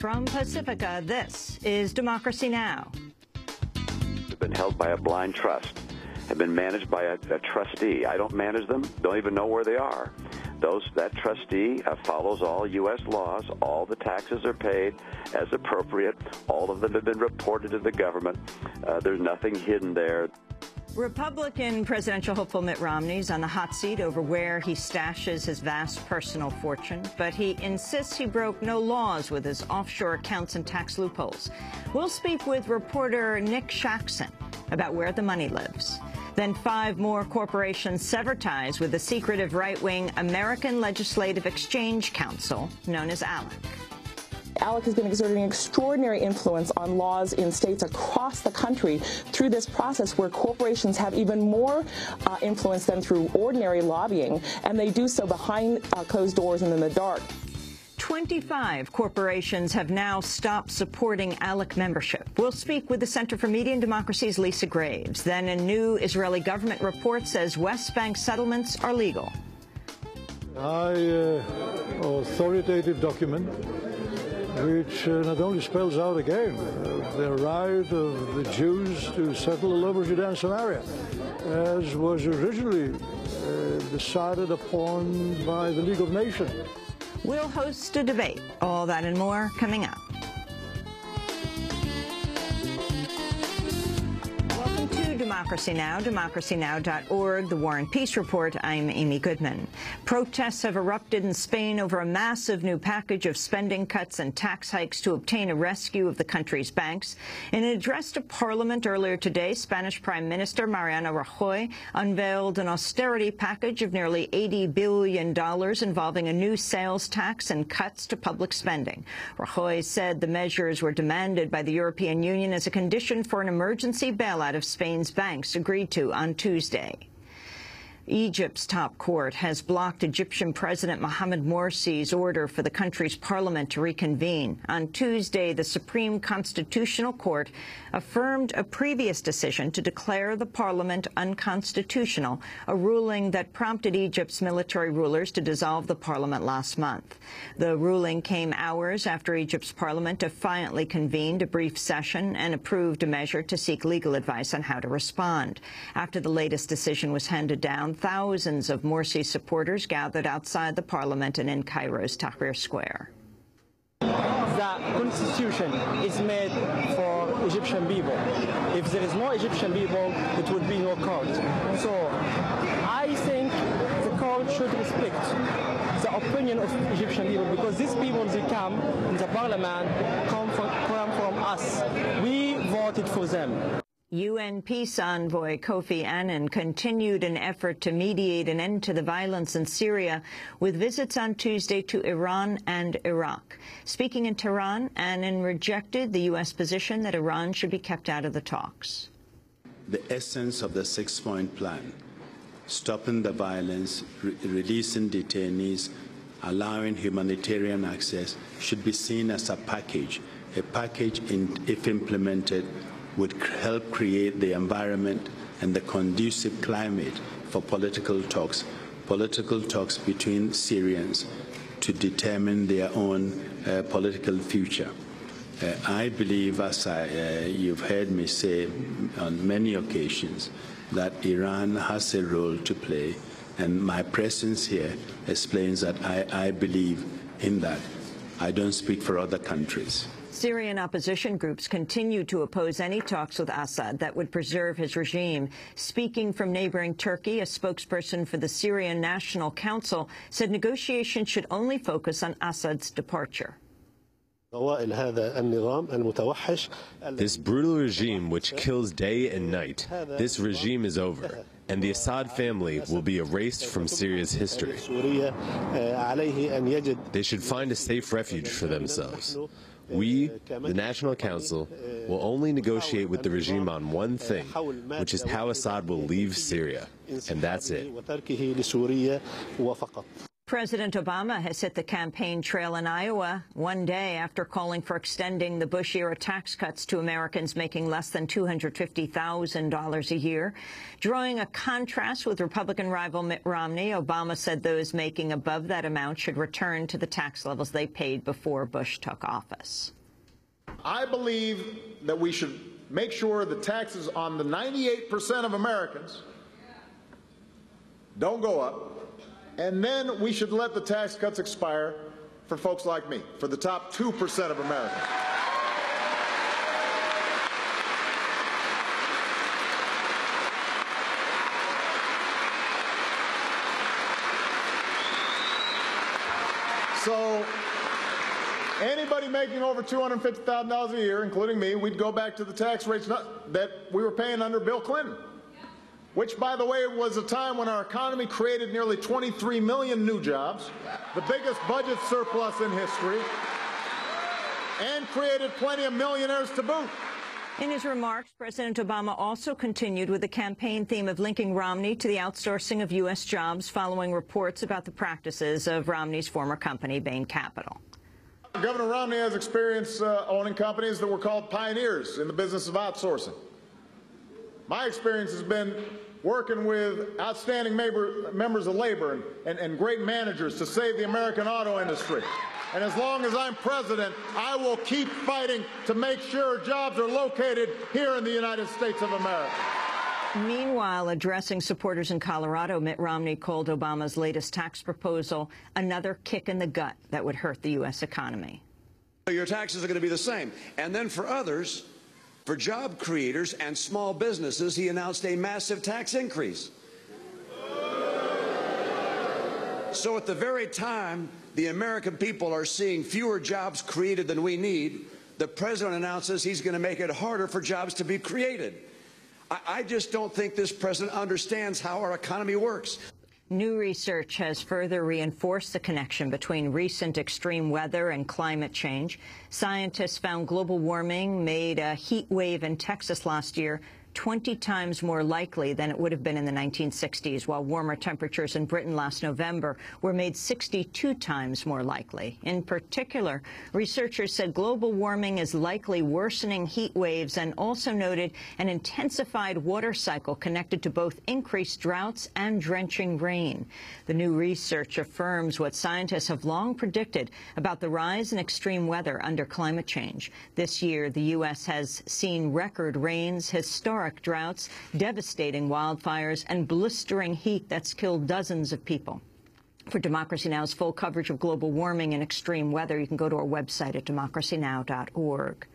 From Pacifica, this is Democracy Now! Have been held by a blind trust, have been managed by a trustee. I don't manage them, don't even know where they are. That trustee follows all U.S. laws. All the taxes are paid as appropriate. All of them have been reported to the government. There's nothing hidden there. Republican presidential hopeful Mitt Romney's on the hot seat over where he stashes his vast personal fortune, but he insists he broke no laws with his offshore accounts and tax loopholes. We'll speak with reporter Nick Shaxson about where the money lives. Then 5 more corporations sever ties with the secretive right-wing American Legislative Exchange Council, known as ALEC. ALEC has been exerting extraordinary influence on laws in states across the country through this process where corporations have even more influence than through ordinary lobbying, and they do so behind closed doors and in the dark. 25 corporations have now stopped supporting ALEC membership. We'll speak with the Center for Media and Democracy's Lisa Graves. Then a new Israeli government report says West Bank settlements are legal. Authoritative document which not only spells out again the right of the Jews to settle all over Judea and Samaria, as was originally decided upon by the League of Nations. We'll host a debate. All that and more coming up. Welcome to Democracy Now!, democracynow.org, The War and Peace Report. I'm Amy Goodman. Protests have erupted in Spain over a massive new package of spending cuts and tax hikes to obtain a rescue of the country's banks. In an address to Parliament earlier today, Spanish Prime Minister Mariano Rajoy unveiled an austerity package of nearly $80 billion involving a new sales tax and cuts to public spending. Rajoy said the measures were demanded by the European Union as a condition for an emergency bailout of Spain's banks agreed to on Tuesday. Egypt's top court has blocked Egyptian President Mohamed Morsi's order for the country's parliament to reconvene. On Tuesday, the Supreme Constitutional Court affirmed a previous decision to declare the parliament unconstitutional, a ruling that prompted Egypt's military rulers to dissolve the parliament last month. The ruling came hours after Egypt's parliament defiantly convened a brief session and approved a measure to seek legal advice on how to respond. After the latest decision was handed down, thousands of Morsi supporters gathered outside the parliament and in Cairo's Tahrir Square. The constitution is made for Egyptian people. If there is no Egyptian people, it would be no court. So I think the court should respect the opinion of Egyptian people, because these people, they come in the parliament, come from us. We voted for them. UN peace envoy Kofi Annan continued an effort to mediate an end to the violence in Syria with visits on Tuesday to Iran and Iraq. Speaking in Tehran, Annan rejected the U.S. position that Iran should be kept out of the talks. The essence of the 6-point plan, stopping the violence, releasing detainees, allowing humanitarian access, should be seen as a package. A package, if implemented, would help create the environment and the conducive climate for political talks between Syrians to determine their own political future. I believe, as you've heard me say on many occasions, that Iran has a role to play, and my presence here explains that I believe in that. I don't speak for other countries. Syrian opposition groups continue to oppose any talks with Assad that would preserve his regime. Speaking from neighboring Turkey, a spokesperson for the Syrian National Council said negotiations should only focus on Assad's departure. This brutal regime which kills day and night, this regime is over, and the Assad family will be erased from Syria's history. They should find a safe refuge for themselves. We, the National Council, will only negotiate with the regime on one thing, which is how Assad will leave Syria, and that's it. President Obama has hit the campaign trail in Iowa one day after calling for extending the Bush-era tax cuts to Americans making less than $250,000 a year. Drawing a contrast with Republican rival Mitt Romney, Obama said those making above that amount should return to the tax levels they paid before Bush took office. I believe that we should make sure the taxes on the 98% of Americans don't go up. And then we should let the tax cuts expire for folks like me, for the top 2% of Americans. So anybody making over $250,000 a year, including me, we'd go back to the tax rates that we were paying under Bill Clinton, which, by the way, was a time when our economy created nearly 23 million new jobs, the biggest budget surplus in history, and created plenty of millionaires to boot. In his remarks, President Obama also continued with the campaign theme of linking Romney to the outsourcing of U.S. jobs following reports about the practices of Romney's former company, Bain Capital. Governor Romney has experience owning companies that were called pioneers in the business of outsourcing. My experience has been working with outstanding members of labor and great managers to save the American auto industry. And as long as I'm president, I will keep fighting to make sure jobs are located here in the United States of America. Meanwhile, addressing supporters in Colorado, Mitt Romney called Obama's latest tax proposal another kick in the gut that would hurt the U.S. economy. Your taxes are going to be the same. And then for others, for job creators and small businesses, he announced a massive tax increase. So at the very time the American people are seeing fewer jobs created than we need, the president announces he's going to make it harder for jobs to be created. I just don't think this president understands how our economy works. New research has further reinforced the connection between recent extreme weather and climate change. Scientists found global warming made a heat wave in Texas last year 20 times more likely than it would have been in the 1960s, while warmer temperatures in Britain last November were made 62 times more likely. In particular, researchers said global warming is likely worsening heat waves and also noted an intensified water cycle connected to both increased droughts and drenching rain. The new research affirms what scientists have long predicted about the rise in extreme weather under climate change. This year, the U.S. has seen record rains, historic droughts, devastating wildfires, and blistering heat that's killed dozens of people. For Democracy Now!'s full coverage of global warming and extreme weather, you can go to our website at democracynow.org.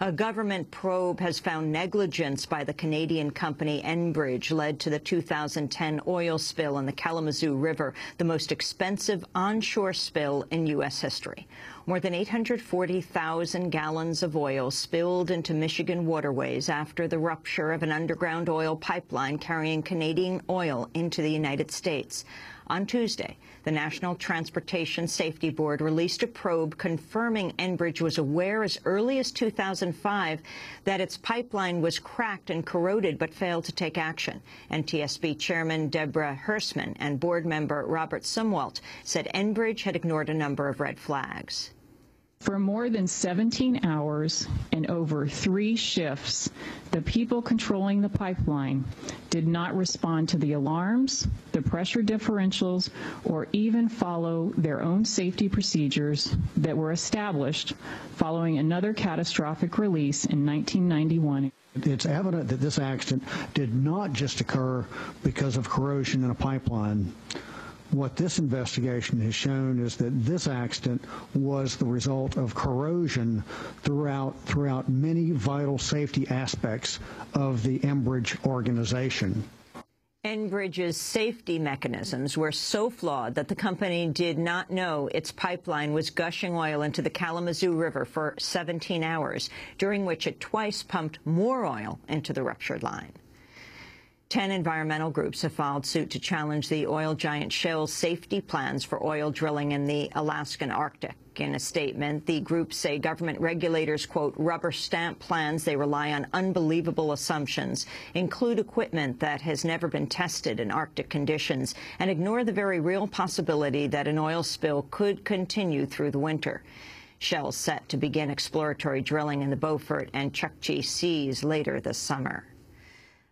A government probe has found negligence by the Canadian company Enbridge led to the 2010 oil spill in the Kalamazoo River, the most expensive onshore spill in U.S. history. More than 840,000 gallons of oil spilled into Michigan waterways after the rupture of an underground oil pipeline carrying Canadian oil into the United States. On Tuesday, the National Transportation Safety Board released a probe confirming Enbridge was aware as early as 2005 that its pipeline was cracked and corroded but failed to take action. NTSB Chairman Deborah Hersman and board member Robert Sumwalt said Enbridge had ignored a number of red flags. For more than 17 hours and over 3 shifts, the people controlling the pipeline did not respond to the alarms, the pressure differentials, or even follow their own safety procedures that were established following another catastrophic release in 1991. It's evident that this accident did not just occur because of corrosion in a pipeline. What this investigation has shown is that this accident was the result of corrosion throughout many vital safety aspects of the Enbridge organization. Enbridge's safety mechanisms were so flawed that the company did not know its pipeline was gushing oil into the Kalamazoo River for 17 hours, during which it twice pumped more oil into the ruptured line. 10 environmental groups have filed suit to challenge the oil giant Shell's safety plans for oil drilling in the Alaskan Arctic. In a statement, the groups say government regulators, quote, rubber stamp plans they rely on unbelievable assumptions, include equipment that has never been tested in Arctic conditions, and ignore the very real possibility that an oil spill could continue through the winter. Shell's set to begin exploratory drilling in the Beaufort and Chukchi Seas later this summer.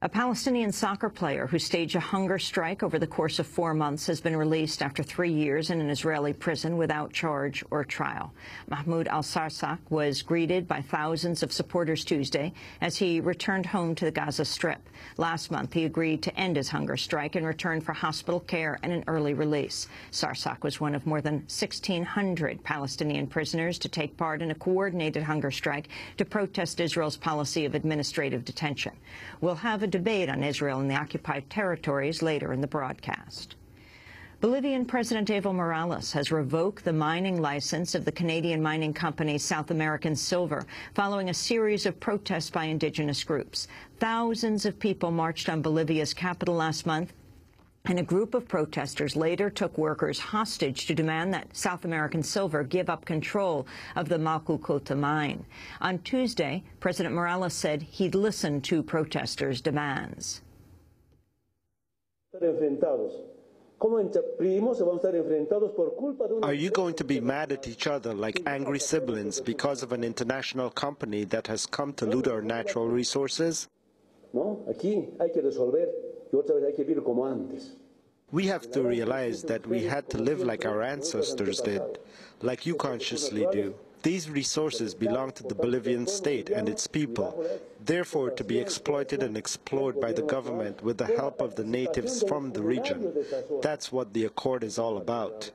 A Palestinian soccer player who staged a hunger strike over the course of 4 months has been released after 3 years in an Israeli prison without charge or trial. Mahmoud al-Sarsak was greeted by thousands of supporters Tuesday as he returned home to the Gaza Strip. Last month, he agreed to end his hunger strike in return for hospital care and an early release. Sarsak was one of more than 1,600 Palestinian prisoners to take part in a coordinated hunger strike to protest Israel's policy of administrative detention. We'll have a debate on Israel and the occupied territories later in the broadcast. Bolivian President Evo Morales has revoked the mining license of the Canadian mining company South American Silver following a series of protests by indigenous groups. Thousands of people marched on Bolivia's capital last month, and a group of protesters later took workers hostage to demand that South American Silver give up control of the Malcucota mine. On Tuesday, President Morales said he'd listen to protesters' demands. Are you going to be mad at each other like angry siblings because of an international company that has come to loot our natural resources? We have to realize that we had to live like our ancestors did, like you consciously do. These resources belong to the Bolivian state and its people, therefore to be exploited and explored by the government with the help of the natives from the region. That's what the accord is all about.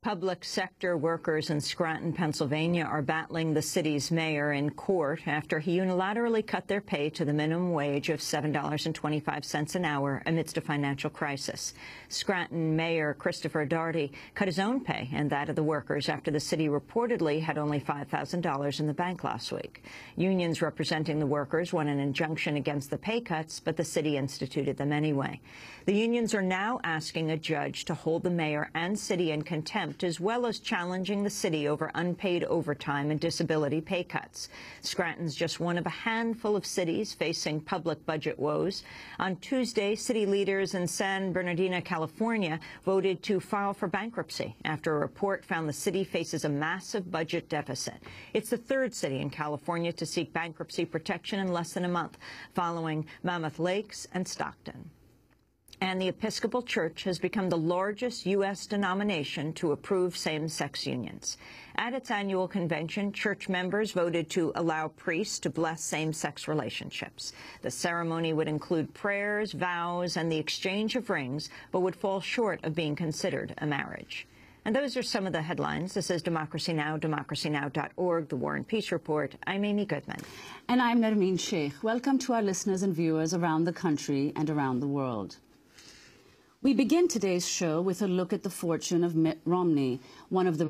Public sector workers in Scranton, Pennsylvania are battling the city's mayor in court after he unilaterally cut their pay to the minimum wage of $7.25 an hour amidst a financial crisis. Scranton Mayor Christopher Daugherty cut his own pay and that of the workers after the city reportedly had only $5,000 in the bank last week. Unions representing the workers won an injunction against the pay cuts, but the city instituted them anyway. The unions are now asking a judge to hold the mayor and city in contempt, as well as challenging the city over unpaid overtime and disability pay cuts. Scranton's just one of a handful of cities facing public budget woes. On Tuesday, city leaders in San Bernardino, California, voted to file for bankruptcy after a report found the city faces a massive budget deficit. It's the third city in California to seek bankruptcy protection in less than a month, following Mammoth Lakes and Stockton. And the Episcopal Church has become the largest U.S. denomination to approve same-sex unions. At its annual convention, church members voted to allow priests to bless same-sex relationships. The ceremony would include prayers, vows, and the exchange of rings, but would fall short of being considered a marriage. And those are some of the headlines. This is Democracy Now!, democracynow.org, The War and Peace Report. I'm Amy Goodman. And I'm Nermeen Sheikh. Welcome to our listeners and viewers around the country and around the world. We begin today's show with a look at the fortune of Mitt Romney, one of the